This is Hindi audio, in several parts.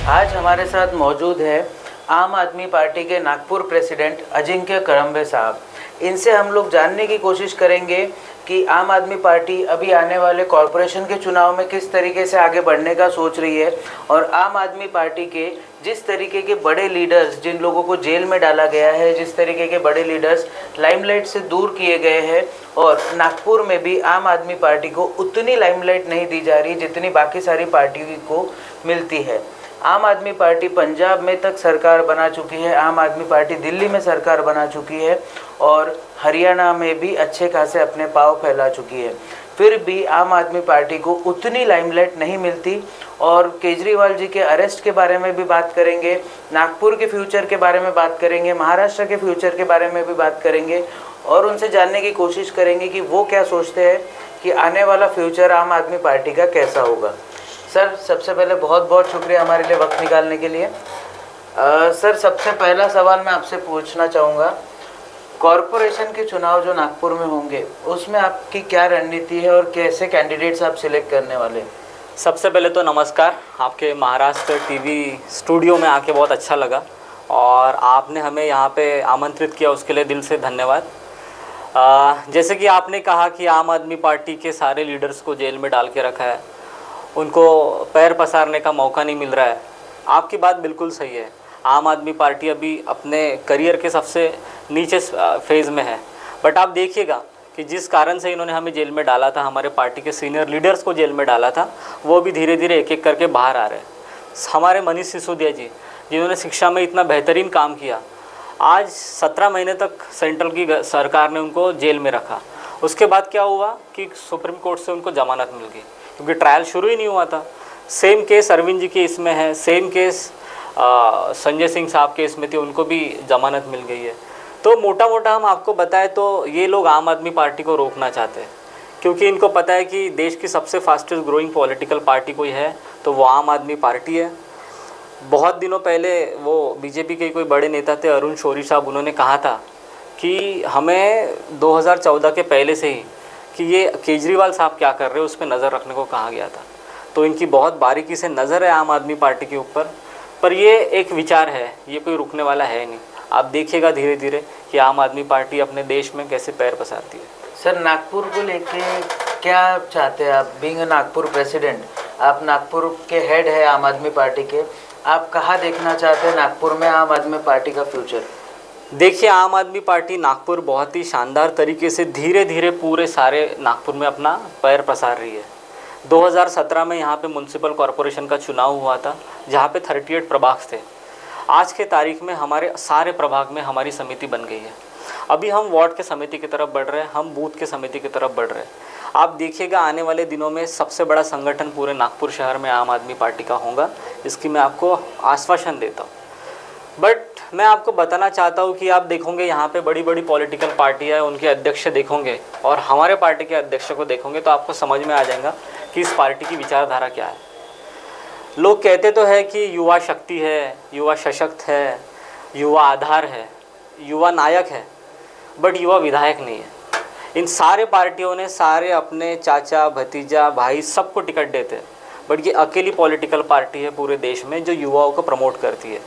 आज हमारे साथ मौजूद है आम आदमी पार्टी के नागपुर प्रेसिडेंट अजिंक्य कड़ंबे साहब। इनसे हम लोग जानने की कोशिश करेंगे कि आम आदमी पार्टी अभी आने वाले कॉरपोरेशन के चुनाव में किस तरीके से आगे बढ़ने का सोच रही है और आम आदमी पार्टी के जिस तरीके के बड़े लीडर्स, जिन लोगों को जेल में डाला गया है, जिस तरीके के बड़े लीडर्स लाइमलाइट से दूर किए गए हैं, और नागपुर में भी आम आदमी पार्टी को उतनी लाइमलाइट नहीं दी जा रही जितनी बाकी सारी पार्टियों को मिलती है। आम आदमी पार्टी पंजाब में तक सरकार बना चुकी है, आम आदमी पार्टी दिल्ली में सरकार बना चुकी है और हरियाणा में भी अच्छे खासे अपने पाँव फैला चुकी है। फिर भी आम आदमी पार्टी को उतनी लाइमलाइट नहीं मिलती। और केजरीवाल जी के अरेस्ट के बारे में भी बात करेंगे, नागपुर के फ्यूचर के बारे में बात करेंगे, महाराष्ट्र के फ्यूचर के बारे में भी बात करेंगे और उनसे जानने की कोशिश करेंगे कि वो क्या सोचते हैं कि आने वाला फ्यूचर आम आदमी पार्टी का कैसा होगा। सर, सबसे पहले बहुत बहुत शुक्रिया हमारे लिए वक्त निकालने के लिए। सर, सबसे पहला सवाल मैं आपसे पूछना चाहूँगा, कॉरपोरेशन के चुनाव जो नागपुर में होंगे उसमें आपकी क्या रणनीति है और कैसे कैंडिडेट्स आप सिलेक्ट करने वाले? सबसे पहले तो नमस्कार। आपके महाराष्ट्र टीवी स्टूडियो में आके बहुत अच्छा लगा और आपने हमें यहाँ पे आमंत्रित किया, उसके लिए दिल से धन्यवाद। जैसे कि आपने कहा कि आम आदमी पार्टी के सारे लीडर्स को जेल में डाल के रखा है, उनको पैर पसारने का मौका नहीं मिल रहा है। आपकी बात बिल्कुल सही है। आम आदमी पार्टी अभी अपने करियर के सबसे नीचे फेज़ में है, बट आप देखिएगा कि जिस कारण से इन्होंने हमें जेल में डाला था, हमारे पार्टी के सीनियर लीडर्स को जेल में डाला था, वो भी धीरे धीरे एक एक करके बाहर आ रहे हैं। हमारे मनीष सिसोदिया जी, जिन्होंने शिक्षा में इतना बेहतरीन काम किया, आज 17 महीने तक सेंट्रल की सरकार ने उनको जेल में रखा। उसके बाद क्या हुआ कि सुप्रीम कोर्ट से उनको जमानत मिल गई, क्योंकि ट्रायल शुरू ही नहीं हुआ था। सेम केस अरविंद जी के इसमें है, सेम केस संजय सिंह साहब के इसमें थी, उनको भी जमानत मिल गई है। तो मोटा मोटा हम आपको बताएं तो ये लोग आम आदमी पार्टी को रोकना चाहते हैं, क्योंकि इनको पता है कि देश की सबसे फास्टेस्ट ग्रोइंग पॉलिटिकल पार्टी कोई है तो वो आम आदमी पार्टी है। बहुत दिनों पहले वो बीजेपी के कोई बड़े नेता थे, अरुण शौरी साहब, उन्होंने कहा था कि हमें 2014 के पहले से ही कि ये केजरीवाल साहब क्या कर रहे हैं उस पर नज़र रखने को कहा गया था। तो इनकी बहुत बारीकी से नज़र है आम आदमी पार्टी के ऊपर, पर ये एक विचार है, ये कोई रुकने वाला है नहीं। आप देखिएगा धीरे धीरे कि आम आदमी पार्टी अपने देश में कैसे पैर पसारती है। सर, नागपुर को लेके क्या चाहते हैं आप? बीइंग नागपुर प्रेसिडेंट, आप नागपुर के हेड है आम आदमी पार्टी के, आप कहाँ देखना चाहते हैं नागपुर में आम आदमी पार्टी का फ्यूचर? देखिए, आम आदमी पार्टी नागपुर बहुत ही शानदार तरीके से धीरे धीरे पूरे सारे नागपुर में अपना पैर पसार रही है। 2017 में यहाँ पे म्युनिसिपल कॉरपोरेशन का चुनाव हुआ था, जहाँ पे 38 प्रभाग थे। आज के तारीख में हमारे सारे प्रभाग में हमारी समिति बन गई है। अभी हम वार्ड के समिति की तरफ बढ़ रहे हैं, हम बूथ के समिति की तरफ बढ़ रहे हैं। आप देखिएगा आने वाले दिनों में सबसे बड़ा संगठन पूरे नागपुर शहर में आम आदमी पार्टी का होगा, इसकी मैं आपको आश्वासन देता हूँ। बट मैं आपको बताना चाहता हूँ कि आप देखोगे यहाँ पे बड़ी बड़ी पॉलिटिकल पार्टियाँ है, उनके अध्यक्ष देखोगे और हमारे पार्टी के अध्यक्ष को देखोगे तो आपको समझ में आ जाएगा कि इस पार्टी की विचारधारा क्या है। लोग कहते तो है कि युवा शक्ति है, युवा सशक्त है, युवा आधार है, युवा नायक है, बट युवा विधायक नहीं है। इन सारे पार्टियों ने सारे अपने चाचा, भतीजा, भाई सबको टिकट देते हैं, बट ये अकेली पॉलिटिकल पार्टी है पूरे देश में जो युवाओं को प्रमोट करती है।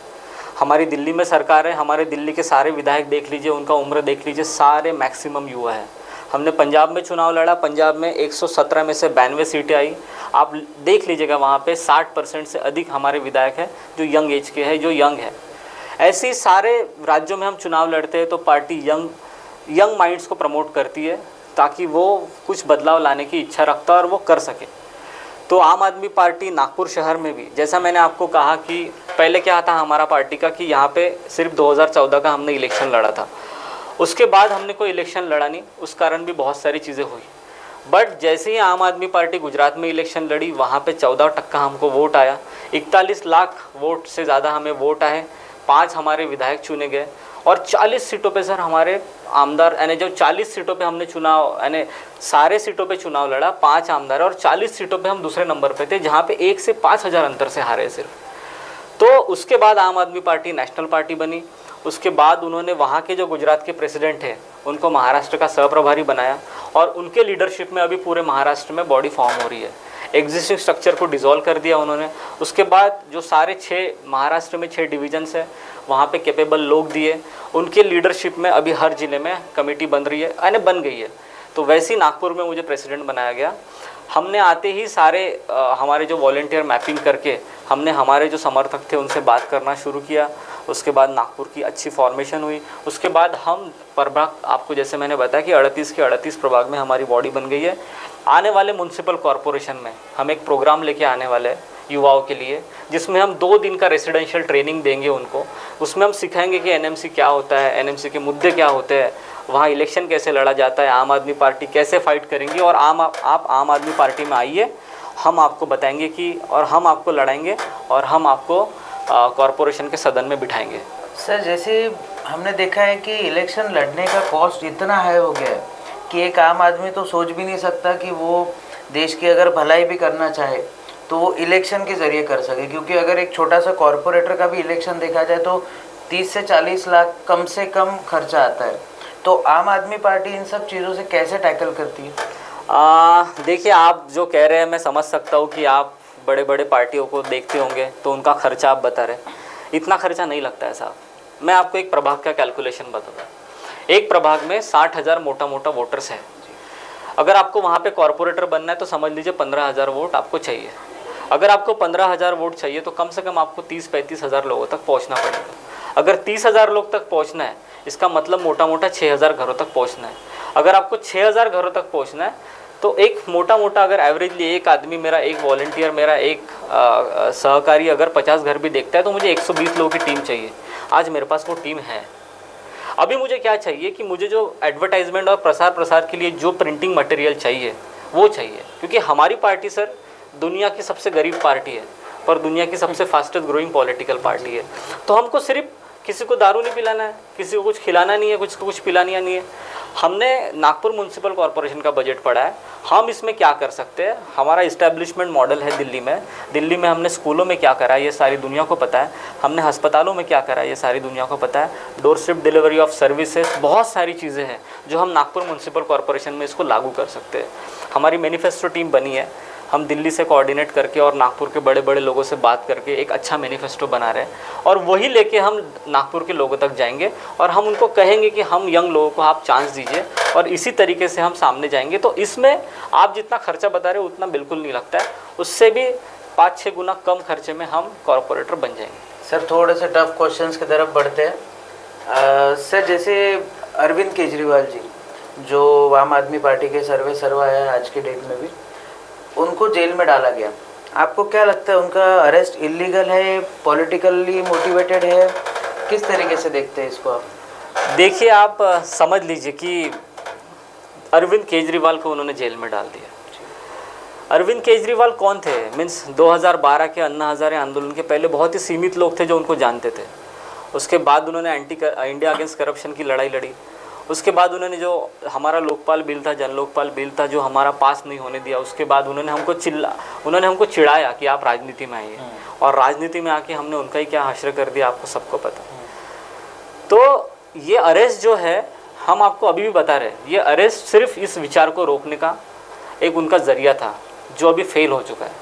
हमारी दिल्ली में सरकार है, हमारे दिल्ली के सारे विधायक देख लीजिए, उनका उम्र देख लीजिए, सारे मैक्सिमम युवा है। हमने पंजाब में चुनाव लड़ा, पंजाब में 117 में से 92 सीटें आई। आप देख लीजिएगा वहाँ पे 60% से अधिक हमारे विधायक हैं जो यंग एज के हैं, जो यंग है। ऐसे ही सारे राज्यों में हम चुनाव लड़ते हैं तो पार्टी यंग माइंड्स को प्रमोट करती है, ताकि वो कुछ बदलाव लाने की इच्छा रखता है और वो कर सके। तो आम आदमी पार्टी नागपुर शहर में भी, जैसा मैंने आपको कहा कि पहले क्या था हमारा पार्टी का कि यहाँ पे सिर्फ 2014 का हमने इलेक्शन लड़ा था, उसके बाद हमने कोई इलेक्शन लड़ा नहीं, उस कारण भी बहुत सारी चीज़ें हुई। बट जैसे ही आम आदमी पार्टी गुजरात में इलेक्शन लड़ी, वहाँ पे 14% हमको वोट आया, 41 लाख वोट से ज़्यादा हमें वोट आए, 5 हमारे विधायक चुने गए और 40 सीटों पे सर हमारे आमदार, यानी जो 40 सीटों पे हमने चुनाव, यानी सारे सीटों पे चुनाव लड़ा, 5 आमदार और 40 सीटों पे हम दूसरे नंबर पे थे, जहाँ पे 1 से 5,000 अंतर से हारे सिर्फ। तो उसके बाद आम आदमी पार्टी नेशनल पार्टी बनी। उसके बाद उन्होंने वहाँ के जो गुजरात के प्रेसिडेंट हैं उनको महाराष्ट्र का सह प्रभारी बनाया और उनके लीडरशिप में अभी पूरे महाराष्ट्र में बॉडी फॉर्म हो रही है। एग्जिस्टिंग स्ट्रक्चर को डिसॉल्व कर दिया उन्होंने। उसके बाद जो सारे 6 महाराष्ट्र में 6 डिविजन्स है वहाँ पे कैपेबल लोग दिए, उनके लीडरशिप में अभी हर ज़िले में कमेटी बन रही है, यानी बन गई है। तो वैसे ही नागपुर में मुझे प्रेसिडेंट बनाया गया। हमने आते ही सारे हमारे जो वॉलेंटियर मैपिंग करके हमने हमारे जो समर्थक थे उनसे बात करना शुरू किया। उसके बाद नागपुर की अच्छी फॉर्मेशन हुई। उसके बाद हम प्रभाग, आपको जैसे मैंने बताया कि 38 के 38 प्रभाग में हमारी बॉडी बन गई है। आने वाले म्यूनसिपल कॉरपोरेशन में हम एक प्रोग्राम लेके आने वाले हैं युवाओं के लिए, जिसमें हम 2 दिन का रेसिडेंशियल ट्रेनिंग देंगे उनको। उसमें हम सिखाएंगे कि एनएमसी क्या होता है, एनएमसी के मुद्दे क्या होते हैं, वहाँ इलेक्शन कैसे लड़ा जाता है, आम आदमी पार्टी कैसे फाइट करेंगी। और आप आम आदमी पार्टी में आइए, हम आपको बताएंगे कि, और हम आपको लड़ाएंगे और हम आपको कॉरपोरेशन के सदन में बिठाएंगे। सर, जैसे हमने देखा है कि इलेक्शन लड़ने का कॉस्ट इतना हाई हो गया है कि एक आम आदमी तो सोच भी नहीं सकता कि वो देश की अगर भलाई भी करना चाहे तो वो इलेक्शन के ज़रिए कर सके। क्योंकि अगर एक छोटा सा कॉरपोरेटर का भी इलेक्शन देखा जाए तो 30 से 40 लाख कम से कम खर्चा आता है। तो आम आदमी पार्टी इन सब चीज़ों से कैसे टैकल करती है? देखिए, आप जो कह रहे हैं मैं समझ सकता हूँ कि आप बड़े बड़े पार्टियों को देखते होंगे तो उनका खर्चा आप बता रहे। इतना खर्चा नहीं लगता है साहब। मैं आपको एक प्रभाग का कैलकुलेशन बताऊँगा। एक प्रभाग में 60,000 मोटा मोटा वोटर्स हैं। अगर आपको वहाँ पे कॉरपोरेटर बनना है तो समझ लीजिए 15,000 वोट आपको चाहिए। अगर आपको 15,000 वोट चाहिए तो कम से कम आपको 30-35 हज़ार लोगों तक पहुँचना पड़ेगा। अगर 30,000 लोग तक पहुँचना है, इसका मतलब मोटा मोटा 6,000 घरों तक पहुँचना है। अगर आपको 6,000 घरों तक पहुँचना है तो एक मोटा मोटा अगर एवरेजली एक आदमी, मेरा एक वॉलंटियर, मेरा एक सहकारी अगर 50 घर भी देखता है तो मुझे 120 लोगों की टीम चाहिए। आज मेरे पास वो टीम है। अभी मुझे क्या चाहिए कि मुझे जो एडवर्टाइजमेंट और प्रसार के लिए जो प्रिंटिंग मटेरियल चाहिए वो चाहिए। क्योंकि हमारी पार्टी सर दुनिया की सबसे गरीब पार्टी है पर दुनिया की सबसे फास्टेस्ट ग्रोइंग पॉलिटिकल पार्टी है। तो हमको सिर्फ किसी को दारू नहीं पिलाना है, किसी को कुछ खिलाना नहीं है, कुछ को कुछ पिलाना नहीं है। हमने नागपुर म्यूनसिपल कॉरपोरेशन का बजट पढ़ा है, हम इसमें क्या कर सकते हैं। हमारा इस्टेब्लिशमेंट मॉडल है दिल्ली में हमने स्कूलों में क्या करा है ये सारी दुनिया को पता है। हमने अस्पतालों में क्या करा है ये सारी दुनिया को पता है। Door step delivery of services, बहुत सारी चीज़ें हैं जो हम नागपुर म्यूनसिपल कॉरपोरेशन में इसको लागू कर सकते हैं। हमारी मैनिफेस्टो टीम बनी है, हम दिल्ली से कोऑर्डिनेट करके और नागपुर के बड़े बड़े लोगों से बात करके एक अच्छा मैनिफेस्टो बना रहे हैं और वही लेके हम नागपुर के लोगों तक जाएंगे और हम उनको कहेंगे कि हम यंग लोगों को आप चांस दीजिए और इसी तरीके से हम सामने जाएंगे। तो इसमें आप जितना खर्चा बता रहे हो उतना बिल्कुल नहीं लगता है, उससे भी 5-6 गुना कम खर्चे में हम कॉरपोरेटर बन जाएंगे। सर, थोड़े से टफ क्वेश्चंस की तरफ बढ़ते हैं। सर, जैसे अरविंद केजरीवाल जी जो आम आदमी पार्टी के सर्वा है आज के डेट में भी, उनको जेल में डाला गया। आपको क्या लगता है उनका अरेस्ट इलीगल है, पॉलिटिकली मोटिवेटेड है, किस तरीके से देखते हैं इसको आप? देखिए, आप समझ लीजिए कि अरविंद केजरीवाल को उन्होंने जेल में डाल दिया। अरविंद केजरीवाल कौन थे? मीन्स 2012 के अन्ना हज़ारे आंदोलन के पहले बहुत ही सीमित लोग थे जो उनको जानते थे। उसके बाद उन्होंने इंडिया अगेंस्ट करप्शन की लड़ाई लड़ी। उसके बाद उन्होंने जो हमारा लोकपाल बिल था, जन लोकपाल बिल था, जो हमारा पास नहीं होने दिया, उसके बाद उन्होंने हमको चिढ़ाया कि आप राजनीति में आइए और राजनीति में आके हमने उनका ही क्या हश्र कर दिया, आपको सबको पता। तो ये अरेस्ट जो है, हम आपको अभी भी बता रहे हैं, ये अरेस्ट सिर्फ इस विचार को रोकने का एक उनका जरिया था जो अभी फेल हो चुका है।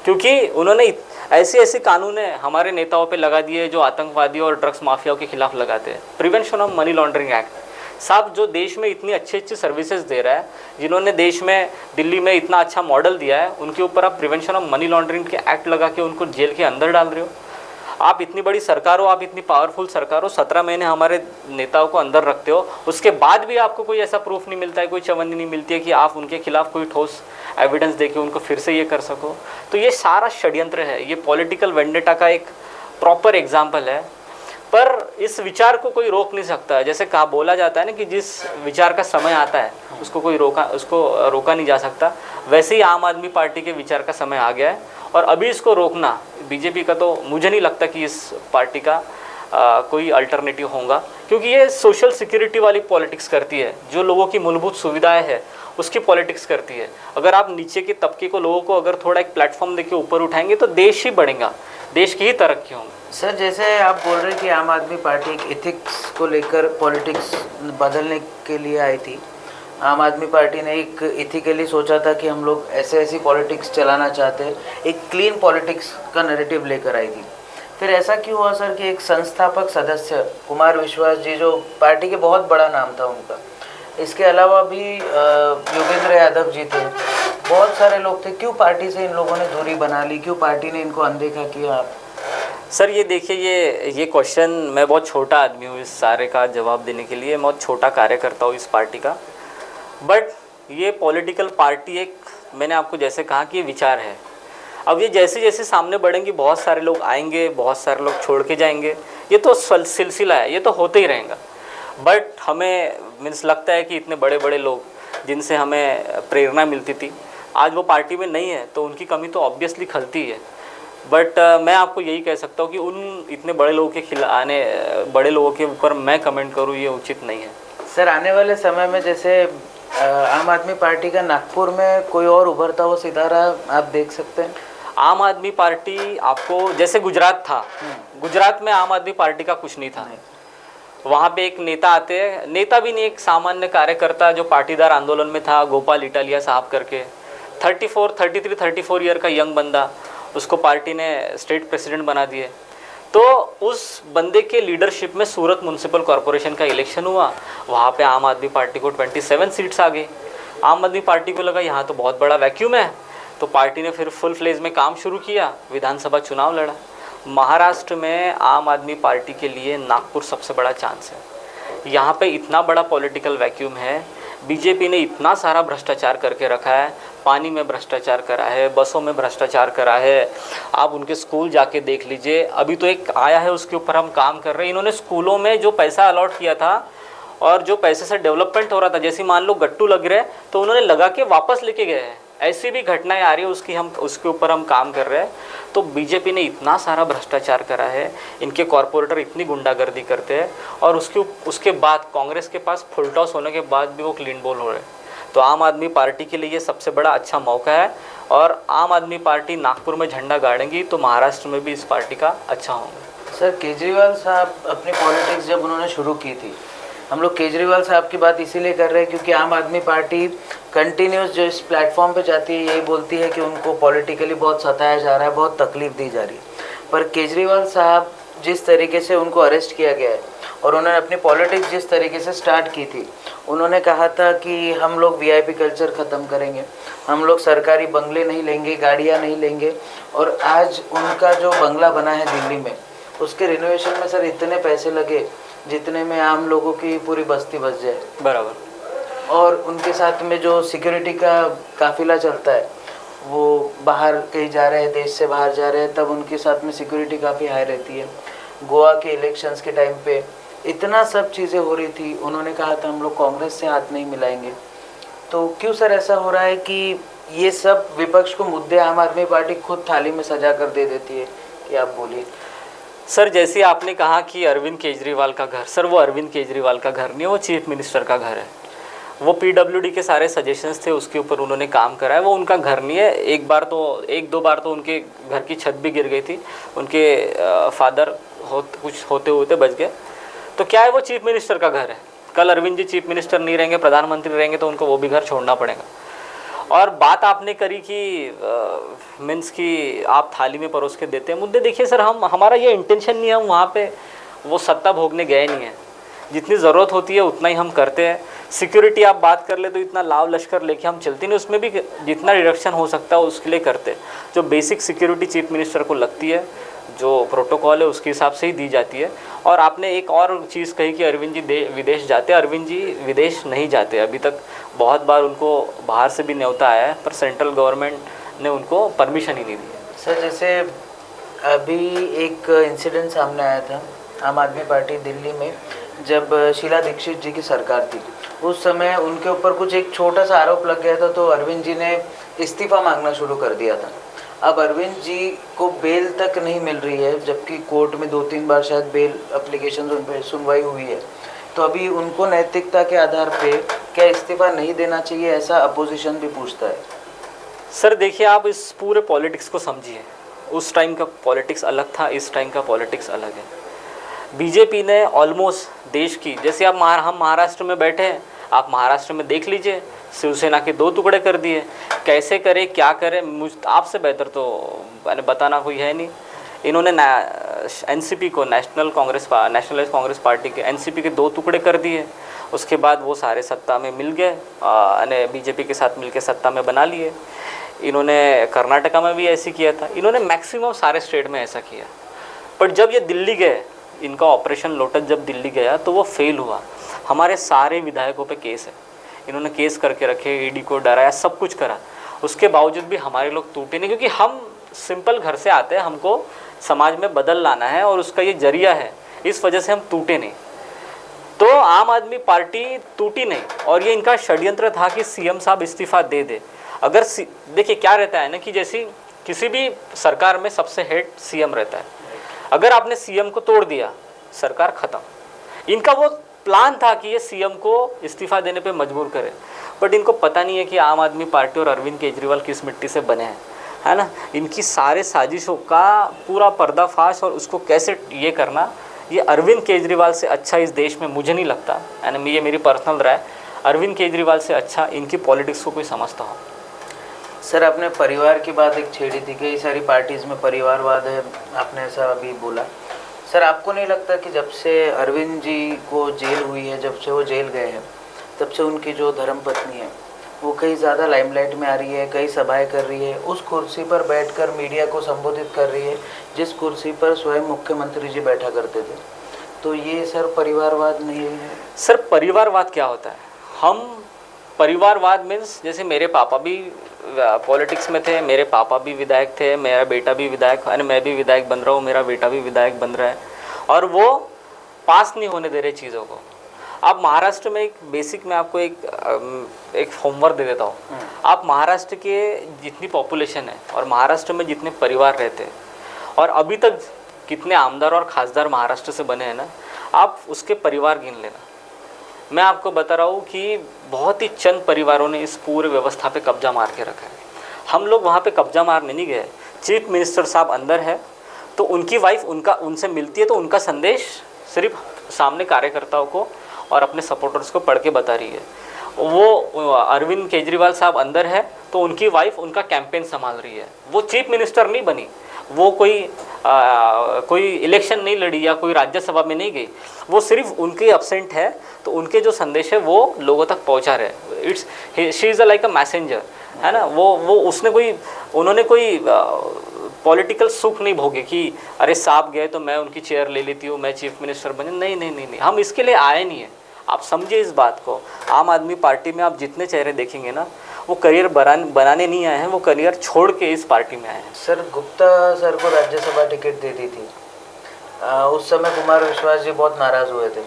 क्योंकि उन्होंने ऐसे कानून हमारे नेताओं पे लगा दिए जो आतंकवादी और ड्रग्स माफियाओं के खिलाफ लगाते हैं। Prevention of money laundering act साहब, जो देश में इतनी अच्छी सर्विसेज दे रहा है, जिन्होंने देश में दिल्ली में इतना अच्छा मॉडल दिया है, उनके ऊपर आप प्रिवेंशन ऑफ मनी लॉन्ड्रिंग के एक्ट लगा के उनको जेल के अंदर डाल रहे हो। आप इतनी बड़ी सरकार हो, आप इतनी पावरफुल सरकार हो, 17 महीने हमारे नेताओं को अंदर रखते हो, उसके बाद भी आपको कोई ऐसा प्रूफ नहीं मिलता है, कोई चवन्नी नहीं मिलती है कि आप उनके खिलाफ कोई ठोस एविडेंस देके उनको फिर से ये कर सको। तो ये सारा षड्यंत्र है, ये पॉलिटिकल वेंडेटा का एक प्रॉपर एग्जाम्पल है। पर इस विचार को कोई रोक नहीं सकता है। जैसे कहा बोला जाता है ना कि जिस विचार का समय आता है उसको रोका नहीं जा सकता, वैसे ही आम आदमी पार्टी के विचार का समय आ गया है और अभी इसको रोकना बीजेपी का, तो मुझे नहीं लगता कि इस पार्टी का कोई अल्टरनेटिव होगा। क्योंकि ये सोशल सिक्योरिटी वाली पॉलिटिक्स करती है, जो लोगों की मूलभूत सुविधाएं है उसकी पॉलिटिक्स करती है। अगर आप नीचे के तबके को, लोगों को अगर थोड़ा एक प्लेटफॉर्म देके ऊपर उठाएंगे तो देश ही बढ़ेगा, देश की ही तरक्की होगी। सर, जैसे आप बोल रहे हैं कि आम आदमी पार्टी एक एथिक्स को लेकर पॉलिटिक्स बदलने के लिए आई थी, आम आदमी पार्टी ने एक इथिकली सोचा था कि हम लोग ऐसे ऐसी पॉलिटिक्स चलाना चाहते हैं, एक क्लीन पॉलिटिक्स का नैरेटिव लेकर आई थी। फिर ऐसा क्यों हुआ सर कि एक संस्थापक सदस्य कुमार विश्वास जी, जो पार्टी के बहुत बड़ा नाम था उनका, इसके अलावा भी योगेंद्र यादव जी थे, बहुत सारे लोग थे, क्यों पार्टी से इन लोगों ने दूरी बना ली, क्यों पार्टी ने इनको अनदेखा किया? सर ये देखिए, ये क्वेश्चन, मैं बहुत छोटा आदमी हूँ इस सारे का जवाब देने के लिए, मैं बहुत छोटा कार्य करता हूँ इस पार्टी का। बट ये पॉलिटिकल पार्टी एक, मैंने आपको जैसे कहा कि ये विचार है। अब ये जैसे जैसे सामने बढ़ेंगी, बहुत सारे लोग आएंगे, बहुत सारे लोग छोड़ के जाएंगे, ये तो सिलसिला है, ये तो होते ही रहेगा। बट हमें मीन्स लगता है कि इतने बड़े बड़े लोग जिनसे हमें प्रेरणा मिलती थी, आज वो पार्टी में नहीं है, तो उनकी कमी तो ऑब्वियसली खलती है। बट मैं आपको यही कह सकता हूँ कि उन इतने बड़े लोगों के बड़े लोगों के ऊपर मैं कमेंट करूँ, ये उचित नहीं है। सर आने वाले समय में जैसे आम आदमी पार्टी का नागपुर में कोई और उभरता हुआ सितारा आप देख सकते हैं? आम आदमी पार्टी आपको, जैसे गुजरात था, गुजरात में आम आदमी पार्टी का कुछ नहीं था। वहाँ पे एक नेता आते हैं, नेता भी नहीं, एक सामान्य कार्यकर्ता जो पाटीदार आंदोलन में था, गोपाल इटालिया साहब करके, 34 ईयर का यंग बंदा, उसको पार्टी ने स्टेट प्रेसिडेंट बना दिए। तो उस बंदे के लीडरशिप में सूरत म्युनिसिपल कॉरपोरेशन का इलेक्शन हुआ, वहाँ पे आम आदमी पार्टी को 27 सीट्स आ गई। आम आदमी पार्टी को लगा यहाँ तो बहुत बड़ा वैक्यूम है, तो पार्टी ने फिर फुल फ्लेज में काम शुरू किया, विधानसभा चुनाव लड़ा। महाराष्ट्र में आम आदमी पार्टी के लिए नागपुर सबसे बड़ा चांस है। यहाँ पे इतना बड़ा पॉलिटिकल वैक्यूम है, बीजेपी ने इतना सारा भ्रष्टाचार करके रखा है, पानी में भ्रष्टाचार करा है, बसों में भ्रष्टाचार करा है, आप उनके स्कूल जाके देख लीजिए। अभी तो एक आया है, उसके ऊपर हम काम कर रहे हैं। इन्होंने स्कूलों में जो पैसा अलॉट किया था और जो पैसे से डेवलपमेंट हो रहा था, जैसे मान लो गट्टू लग रहे हैं तो उन्होंने लगा के वापस लेके गए हैं, ऐसी भी घटनाएं आ रही है, उसके ऊपर हम काम कर रहे हैं। तो बीजेपी ने इतना सारा भ्रष्टाचार करा है, इनके कॉरपोरेटर इतनी गुंडागर्दी करते हैं, और उसके बाद कांग्रेस के पास फुल टॉस होने के बाद भी वो क्लीन बोल हो रहे हैं। तो आम आदमी पार्टी के लिए ये सबसे बड़ा अच्छा मौका है, और आम आदमी पार्टी नागपुर में झंडा गाड़ेंगी तो महाराष्ट्र में भी इस पार्टी का अच्छा होगा। सर केजरीवाल साहब अपनी पॉलिटिक्स जब उन्होंने शुरू की थी, हम लोग केजरीवाल साहब की बात इसीलिए कर रहे हैं क्योंकि आम आदमी पार्टी कंटिन्यूस जो इस प्लेटफॉर्म पे जाती है, यही बोलती है कि उनको पॉलिटिकली बहुत सताया जा रहा है, बहुत तकलीफ दी जा रही है। पर केजरीवाल साहब जिस तरीके से उनको अरेस्ट किया गया है और उन्होंने अपनी पॉलिटिक्स जिस तरीके से स्टार्ट की थी, उन्होंने कहा था कि हम लोग वीआईपी कल्चर ख़त्म करेंगे, हम लोग सरकारी बंगले नहीं लेंगे, गाड़ियाँ नहीं लेंगे, और आज उनका जो बंगला बना है दिल्ली में, उसके रिनोवेशन में सर इतने पैसे लगे जितने में आम लोगों की पूरी बस्ती बस जाए। बराबर। और उनके साथ में जो सिक्योरिटी का काफिला चलता है, वो बाहर कहीं जा रहे हैं, देश से बाहर जा रहे हैं, तब उनके साथ में सिक्योरिटी काफ़ी हाई रहती है। गोवा के इलेक्शंस के टाइम पे इतना सब चीज़ें हो रही थी, उन्होंने कहा था हम लोग कांग्रेस से हाथ नहीं मिलाएंगे। तो क्यों सर ऐसा हो रहा है कि ये सब विपक्ष को मुद्दे आम आदमी पार्टी खुद थाली में सजा कर दे देती है? कि आप बोलिए सर। जैसे आपने कहा कि अरविंद केजरीवाल का घर, सर वो अरविंद केजरीवाल का घर नहीं, वो चीफ मिनिस्टर का घर है। वो पीडब्ल्यूडी के सारे सजेशंस थे, उसके ऊपर उन्होंने काम करा है, वो उनका घर नहीं है। एक दो बार तो उनके घर की छत भी गिर गई थी, उनके फादर कुछ होते होते बच गए। तो क्या है, वो चीफ मिनिस्टर का घर है। कल अरविंद जी चीफ मिनिस्टर नहीं रहेंगे, प्रधानमंत्री रहेंगे, तो उनको वो भी घर छोड़ना पड़ेगा। और बात आपने करी कि मीन्स कि आप थाली में परोस के देते हैं मुद्दे। देखिए सर, हमारा ये इंटेंशन नहीं है, हम वहाँ पे वो सत्ता भोगने गए नहीं हैं। जितनी ज़रूरत होती है उतना ही हम करते हैं। सिक्योरिटी आप बात कर ले तो इतना लाव लश्कर लेके हम चलते नहीं, उसमें भी जितना रिडक्शन हो सकता है उसके लिए करते हैं। जो बेसिक सिक्योरिटी चीफ मिनिस्टर को लगती है, जो प्रोटोकॉल है उसके हिसाब से ही दी जाती है। और आपने एक और चीज़ कही कि अरविंद जी विदेश जाते हैं। अरविंद जी विदेश नहीं जाते अभी तक। बहुत बार उनको बाहर से भी न्योता आया है, पर सेंट्रल गवर्नमेंट ने उनको परमिशन ही नहीं दी। सर जैसे अभी एक इंसिडेंट सामने आया था आम आदमी पार्टी दिल्ली में, जब शीला दीक्षित जी की सरकार थी, उस समय उनके ऊपर कुछ एक छोटा सा आरोप लग गया था, तो अरविंद जी ने इस्तीफा मांगना शुरू कर दिया था। अब अरविंद जी को बेल तक नहीं मिल रही है, जबकि कोर्ट में 2-3 बार शायद बेल एप्लीकेशन उन पर सुनवाई हुई है। तो अभी उनको नैतिकता के आधार पे क्या इस्तीफा नहीं देना चाहिए, ऐसा अपोजिशन भी पूछता है। सर देखिए, आप इस पूरे पॉलिटिक्स को समझिए। उस टाइम का पॉलिटिक्स अलग था, इस टाइम का पॉलिटिक्स अलग है। बीजेपी ने ऑलमोस्ट देश की, जैसे अब हम महाराष्ट्र में बैठे हैं, आप महाराष्ट्र में देख लीजिए, शिवसेना के 2 टुकड़े कर दिए। कैसे करे, क्या करे, मुझ आपसे बेहतर तो मैंने बताना कोई है नहीं। इन्होंने एनसीपी को, नेशनलाइज कांग्रेस पार्टी के एनसीपी के 2 टुकड़े कर दिए। उसके बाद वो सारे सत्ता में मिल गए, यानी बीजेपी के साथ मिलकर सत्ता में बना लिए। इन्होंने कर्नाटका में भी ऐसे किया था, इन्होंने मैक्सिमम सारे स्टेट में ऐसा किया। पर जब ये दिल्ली गए, इनका ऑपरेशन लोटस जब दिल्ली गया तो वो फेल हुआ। हमारे सारे विधायकों पे केस है, इन्होंने केस करके रखे, ईडी को डराया, सब कुछ करा। उसके बावजूद भी हमारे लोग टूटे नहीं, क्योंकि हम सिंपल घर से आते हैं, हमको समाज में बदल लाना है और उसका ये जरिया है, इस वजह से हम टूटे नहीं। तो आम आदमी पार्टी टूटी नहीं, और ये इनका षड्यंत्र था कि सीएम साहब इस्तीफा दे दे। अगर देखिए क्या रहता है ना, कि जैसी किसी भी सरकार में सबसे हेड सीएम रहता है। अगर आपने सीएम को तोड़ दिया, सरकार खत्म। इनका वो प्लान था कि ये सीएम को इस्तीफा देने पे मजबूर करे, बट इनको पता नहीं है कि आम आदमी पार्टी और अरविंद केजरीवाल किस मिट्टी से बने हैं, है ना। इनकी सारे साजिशों का पूरा पर्दाफाश और उसको कैसे ये करना, ये अरविंद केजरीवाल से अच्छा इस देश में मुझे नहीं लगता, यानी ये मेरी पर्सनल राय, अरविंद केजरीवाल से अच्छा इनकी पॉलिटिक्स को कोई समझता हो। सर, आपने परिवार की बात एक छेड़ी थी, कई सारी पार्टीज़ में परिवारवाद है, आपने ऐसा अभी बोला। सर, आपको नहीं लगता कि जब से अरविंद जी को जेल हुई है, जब से वो जेल गए हैं, तब से उनकी जो धर्मपत्नी है वो कहीं ज़्यादा लाइमलाइट में आ रही है, कई सभाएं कर रही है, उस कुर्सी पर बैठकर मीडिया को संबोधित कर रही है जिस कुर्सी पर स्वयं मुख्यमंत्री जी बैठा करते थे। तो ये सर परिवारवाद नहीं है? सर, परिवारवाद क्या होता है? हम परिवारवाद मीन्स, जैसे मेरे पापा भी पॉलिटिक्स में थे, मेरे पापा भी विधायक थे, मेरा बेटा भी विधायक, यानी मैं भी विधायक बन रहा हूँ, मेरा बेटा भी विधायक बन रहा है, और वो पास नहीं होने दे रहे चीज़ों को। आप महाराष्ट्र में एक बेसिक, मैं आपको एक होमवर्क दे देता हूँ। आप महाराष्ट्र के जितनी पॉपुलेशन है और महाराष्ट्र में जितने परिवार रहते हैं और अभी तक कितने आमदार और खासदार महाराष्ट्र से बने हैं ना, आप उसके परिवार गिन लेना। मैं आपको बता रहा हूँ कि बहुत ही चंद परिवारों ने इस पूरे व्यवस्था पे कब्जा मार के रखा है। हम लोग वहाँ पे कब्जा मारने नहीं गए। चीफ मिनिस्टर साहब अंदर है तो उनकी वाइफ उनसे मिलती है, तो उनका संदेश सिर्फ सामने कार्यकर्ताओं को और अपने सपोर्टर्स को पढ़ के बता रही है। वो अरविंद केजरीवाल साहब अंदर है तो उनकी वाइफ उनका कैंपेन संभाल रही है। वो चीफ मिनिस्टर नहीं बनी, वो कोई इलेक्शन नहीं लड़ी या कोई राज्यसभा में नहीं गई, वो सिर्फ उनके एब्सेंट है तो उनके जो संदेश है वो लोगों तक पहुंचा रहे। She is like a messenger, है ना। उन्होंने कोई पॉलिटिकल सुख नहीं भोगे कि अरे साहब गए तो मैं उनकी चेयर ले लेती हूँ, मैं चीफ मिनिस्टर बने। नहीं, हम इसके लिए आए नहीं है। आप समझिए इस बात को। आम आदमी पार्टी में आप जितने चेहरे देखेंगे ना, वो करियर बनाने नहीं आए हैं, वो करियर छोड़ के इस पार्टी में आए हैं। सर, गुप्ता सर को राज्यसभा टिकट दे दी थी, उस समय कुमार विश्वास जी बहुत नाराज़ हुए थे,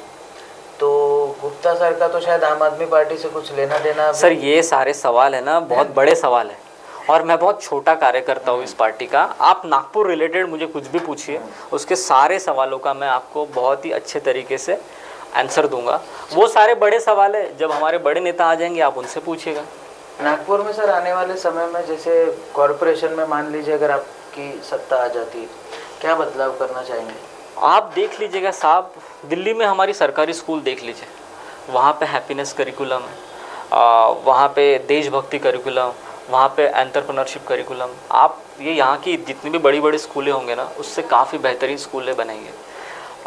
तो गुप्ता सर का तो शायद आम आदमी पार्टी से कुछ लेना देना। सर, ये सारे सवाल है ना, बहुत बड़े सवाल है और मैं बहुत छोटा कार्यकर्ता हूँ इस पार्टी का। आप नागपुर रिलेटेड मुझे कुछ भी पूछिए, उसके सारे सवालों का मैं आपको बहुत ही अच्छे तरीके से आंसर दूंगा। वो सारे बड़े सवाल है, जब हमारे बड़े नेता आ जाएंगे आप उनसे पूछिएगा। नागपुर में सर आने वाले समय में, जैसे कॉरपोरेशन में मान लीजिए अगर आपकी सत्ता आ जाती है, क्या बदलाव करना चाहेंगे? आप देख लीजिएगा साहब, दिल्ली में हमारी सरकारी स्कूल देख लीजिए, वहाँ पे हैप्पीनेस करिकुलम है, वहाँ पे देशभक्ति करिकुलम, वहाँ पे एंटरप्रेन्योरशिप करिकुलम। आप ये यहाँ की जितनी भी बड़ी बड़ी स्कूलें होंगे ना, उससे काफ़ी बेहतरीन स्कूलें बनाएंगे।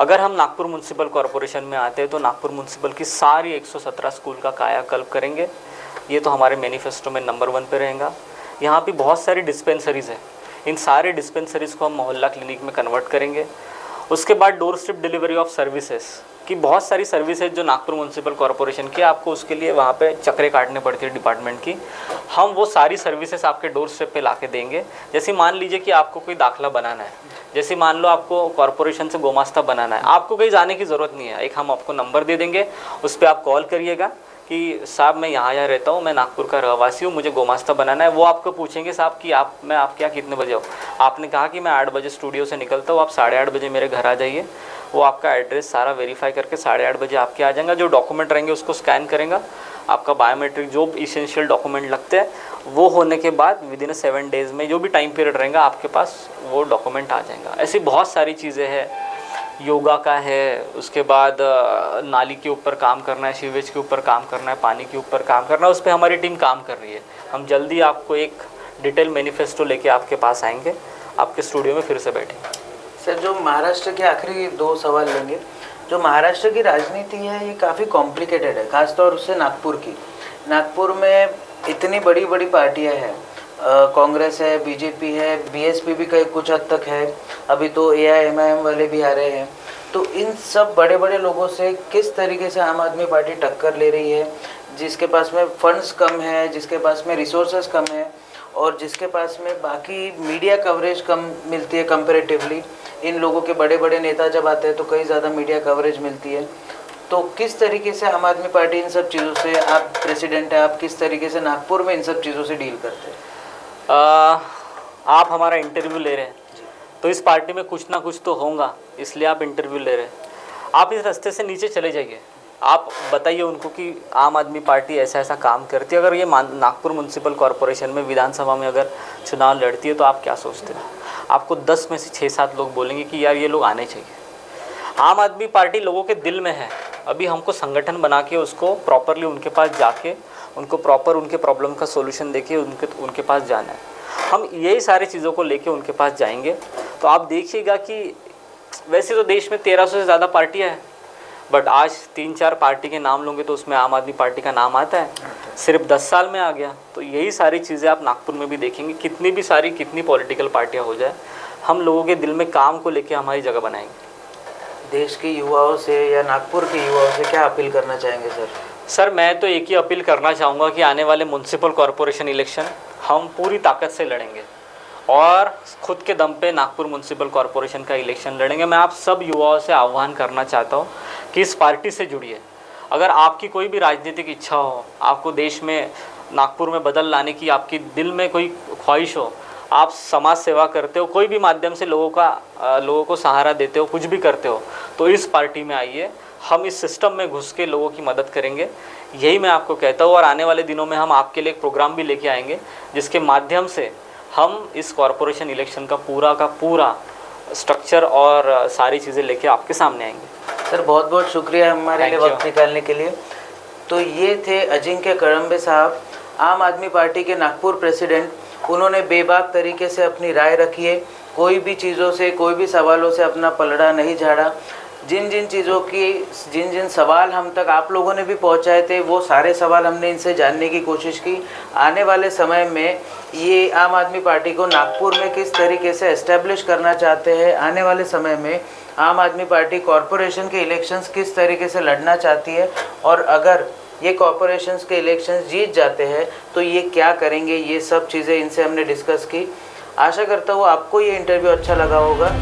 अगर हम नागपुर म्यूनसिपल कॉरपोरेशन में आते हैं तो नागपुर म्यूनसिपल की सारी 117 स्कूल का कायाकल्प करेंगे। ये तो हमारे मैनिफेस्टो में नंबर 1 पे रहेगा। यहाँ पे बहुत सारी डिस्पेंसरीज़ हैं, इन सारे डिस्पेंसरीज़ को हम मोहल्ला क्लिनिक में कन्वर्ट करेंगे। उसके बाद door step delivery of services की बहुत सारी सर्विसेज जो नागपुर म्यूनसिपल कॉरपोरेशन की, आपको उसके लिए वहाँ पे चक्रे काटने पड़ती है डिपार्टमेंट की, हम वो सारी सर्विसेज आपके डोर स्टेप पे ला के देंगे। जैसे मान लीजिए कि आपको कोई दाखला बनाना है, जैसे मान लो आपको कॉरपोरेशन से गोमास्ता बनाना है, आपको कहीं जाने की ज़रूरत नहीं है, एक हम आपको नंबर दे देंगे, उस पर आप कॉल करिएगा कि साहब मैं यहाँ रहता हूँ, मैं नागपुर का रहवासी हूँ, मुझे गोमास्ता बनाना है। वो आपको पूछेंगे साहब कि आप क्या कितने बजे हो, आपने कहा कि मैं 8 बजे स्टूडियो से निकलता हूँ, आप 8:30 बजे मेरे घर आ जाइए। वो आपका एड्रेस सारा वेरीफाई करके 8:30 बजे आपके आ जाएगा। जो डॉक्यूमेंट रहेंगे उसको स्कैन करेगा, आपका बायोमेट्रिक जो इसेंशियल डॉक्यूमेंट लगते हैं वो होने के बाद विदिन 7 डेज़ में जो भी टाइम पीरियड रहेगा आपके पास वो डॉक्यूमेंट आ जाएगा। ऐसी बहुत सारी चीज़ें हैं योगा का है, उसके बाद नाली के ऊपर काम करना है, सीवेज के ऊपर काम करना है, पानी के ऊपर काम करना है, उस पर हमारी टीम काम कर रही है। हम जल्दी आपको एक डिटेल मैनिफेस्टो लेके आपके पास आएंगे, आपके स्टूडियो में फिर से बैठेंगे। सर, जो महाराष्ट्र के आखिरी 2 सवाल लेंगे। जो महाराष्ट्र की राजनीति है ये काफ़ी कॉम्प्लिकेटेड है, खासतौर से नागपुर की। नागपुर में इतनी बड़ी बड़ी पार्टियां हैं, कांग्रेस है, बीजेपी है, बीएसपी भी कई कुछ हद तक है, अभी तो एआईएमआईएम वाले भी आ रहे हैं। तो इन सब बड़े बड़े लोगों से किस तरीके से आम आदमी पार्टी टक्कर ले रही है, जिसके पास में फंड्स कम है, जिसके पास में रिसोर्सेज कम है और जिसके पास में बाकी मीडिया कवरेज कम मिलती है कंपैरेटिवली। इन लोगों के बड़े बड़े नेता जब आते हैं तो कई ज़्यादा मीडिया कवरेज मिलती है। तो किस तरीके से आम आदमी पार्टी इन सब चीज़ों से, आप प्रेसिडेंट हैं, आप किस तरीके से नागपुर में इन सब चीज़ों से डील करते हैं? आप हमारा इंटरव्यू ले रहे हैं तो इस पार्टी में कुछ ना कुछ तो होगा, इसलिए आप इंटरव्यू ले रहे हैं। आप इस रास्ते से नीचे चले जाइए, आप बताइए उनको कि आम आदमी पार्टी ऐसा ऐसा काम करती है। अगर ये नागपुर म्यूनसिपल कॉरपोरेशन में विधानसभा में अगर चुनाव लड़ती है तो आप क्या सोचते हैं? आपको 10 में से 6-7 लोग बोलेंगे कि यार ये लोग आने चाहिए। आम आदमी पार्टी लोगों के दिल में है। अभी हमको संगठन बना के उसको प्रॉपरली उनके पास जाके उनको प्रॉपर उनके प्रॉब्लम का सोल्यूशन देके उनके पास जाना है। हम यही सारी चीज़ों को लेके उनके पास जाएंगे। तो आप देखिएगा कि वैसे तो देश में 1300 से ज़्यादा पार्टियाँ हैं, बट आज 3-4 पार्टी के नाम लोगे तो उसमें आम आदमी पार्टी का नाम आता है। सिर्फ 10 साल में आ गया। तो यही सारी चीज़ें आप नागपुर में भी देखेंगे। कितनी पॉलिटिकल पार्टियाँ हो जाए, हम लोगों के दिल में काम को लेके हमारी जगह बनाएंगे। देश के युवाओं से या नागपुर के युवाओं से क्या अपील करना चाहेंगे सर? सर, मैं तो एक ही अपील करना चाहूँगा कि आने वाले म्यूनसिपल कॉरपोरेशन इलेक्शन हम पूरी ताकत से लड़ेंगे और खुद के दम पे नागपुर म्यूनसिपल कॉरपोरेशन का इलेक्शन लड़ेंगे। मैं आप सब युवाओं से आह्वान करना चाहता हूँ कि इस पार्टी से जुड़िए। अगर आपकी कोई भी राजनीतिक इच्छा हो, आपको देश में नागपुर में बदल लाने की आपकी दिल में कोई ख्वाहिश हो, आप समाज सेवा करते हो, कोई भी माध्यम से लोगों को सहारा देते हो, कुछ भी करते हो, तो इस पार्टी में आइए। हम इस सिस्टम में घुस के लोगों की मदद करेंगे, यही मैं आपको कहता हूँ। और आने वाले दिनों में हम आपके लिए एक प्रोग्राम भी लेके आएंगे जिसके माध्यम से हम इस कॉरपोरेशन इलेक्शन का पूरा स्ट्रक्चर और सारी चीज़ें लेके आपके सामने आएंगे। सर, बहुत बहुत शुक्रिया हमारे लिए वक्त निकालने के लिए। तो ये थे अजिंक्य कड़ंबे साहब, आम आदमी पार्टी के नागपुर प्रेसिडेंट। उन्होंने बेबाक तरीके से अपनी राय रखी है, कोई भी चीज़ों से, कोई भी सवालों से अपना पलड़ा नहीं झाड़ा। जिन जिन सवाल हम तक आप लोगों ने भी पहुंचाए थे, वो सारे सवाल हमने इनसे जानने की कोशिश की। आने वाले समय में ये आम आदमी पार्टी को नागपुर में किस तरीके से एस्टेब्लिश करना चाहते हैं, आने वाले समय में आम आदमी पार्टी कॉरपोरेशन के इलेक्शंस किस तरीके से लड़ना चाहती है, और अगर ये कॉरपोरेशंस के इलेक्शंस जीत जाते हैं तो ये क्या करेंगे, ये सब चीज़ें इनसे हमने डिस्कस की। आशा करता हूँ आपको ये इंटरव्यू अच्छा लगा होगा।